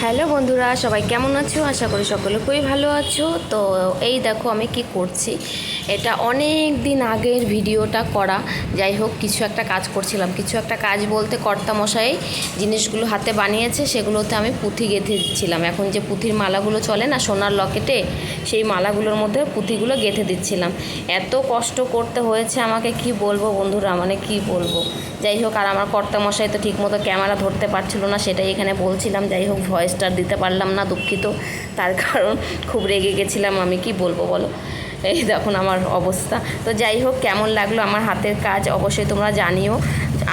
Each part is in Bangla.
হ্যালো বন্ধুরা, সবাই কেমন আছো? আশা করি সকলে খুবই ভালো আছো। তো এই দেখো আমি কি করছি, এটা অনেক দিন আগের ভিডিওটা করা। যাই হোক, কিছু একটা কাজ করছিলাম, কিছু একটা কাজ বলতে কর্তামশাই জিনিসগুলো হাতে বানিয়েছে, সেগুলোতে আমি পুঁথি গেঁথে দিচ্ছিলাম। এখন যে পুঁথির মালাগুলো চলে না সোনার লকেটে, সেই মালাগুলোর মধ্যে পুঁথিগুলো গেঁথে দিচ্ছিলাম। এত কষ্ট করতে হয়েছে আমাকে, কি বলবো বন্ধুরা, মানে কি বলবো। যাই হোক, আর আমার কর্তামশাই তো ঠিকমতো ক্যামেরা ধরতে পারছিল না, সেটাই এখানে বলছিলাম। যাই হোক, ভয়েসটা দিতে পারলাম না, দুঃখিত। তার কারণ খুব রেগে গেছিলাম আমি, কি বলবো বলো। এই দেখুন আমার অবস্থা। তো যাই হোক, কেমন লাগলো আমার হাতের কাজ অবশ্যই তোমরা জানিও।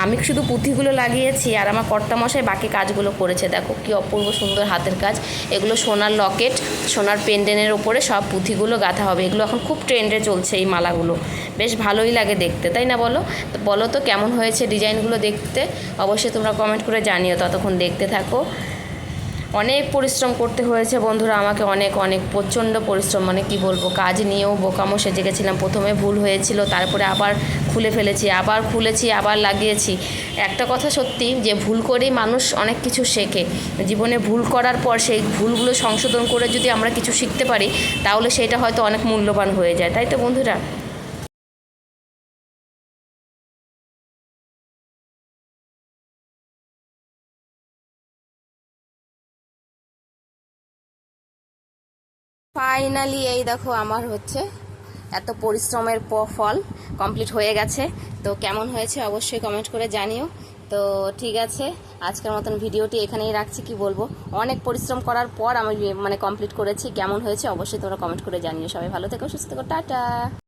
আমি শুধু পুঁথিগুলো লাগিয়েছি আর আমার কর্তামশাই বাকি কাজগুলো করেছে। দেখো কি অপূর্ব সুন্দর হাতের কাজ। এগুলো সোনার লকেট, সোনার পেন্ডেন্টের ওপরে সব পুঁথিগুলো গাঁথা হবে। এগুলো এখন খুব ট্রেন্ডে চলছে এই মালাগুলো, বেশ ভালোই লাগে দেখতে, তাই না বলো? তো বলো তো কেমন হয়েছে ডিজাইনগুলো দেখতে, অবশ্যই তোমরা কমেন্ট করে জানিও। ততক্ষণ দেখতে থাকো। অনেক পরিশ্রম করতে হয়েছে বন্ধুরা আমাকে, অনেক অনেক প্রচণ্ড পরিশ্রম, মানে কি বলবো। কাজ নিয়েও বোকামো সেজে গেছিলাম। প্রথমে ভুল হয়েছিল, তারপরে আবার খুলে ফেলেছি, আবার খুলেছি, আবার লাগিয়েছি। একটা কথা সত্যি, যে ভুল করেই মানুষ অনেক কিছু শেখে। জীবনে ভুল করার পর সেই ভুলগুলো সংশোধন করে যদি আমরা কিছু শিখতে পারি, তাহলে সেটা হয়তো অনেক মূল্যবান হয়ে যায়, তাই তো বন্ধুরা? ফাইনালি এই দেখো আমার হচ্ছে এত পরিশ্রমের ফল কমপ্লিট হয়ে গেছে। তো কেমন হয়েছে অবশ্যই কমেন্ট করে জানিও। তো ঠিক আছে, আজকের মতন ভিডিওটি এখানেই রাখছি। কি বলবো, অনেক পরিশ্রম করার পর আমি মানে কমপ্লিট করেছি। কেমন হয়েছে অবশ্যই তোমরা কমেন্ট করে জানিও। সবাই ভালো থেকো, সুস্থ থেকো, টাটা।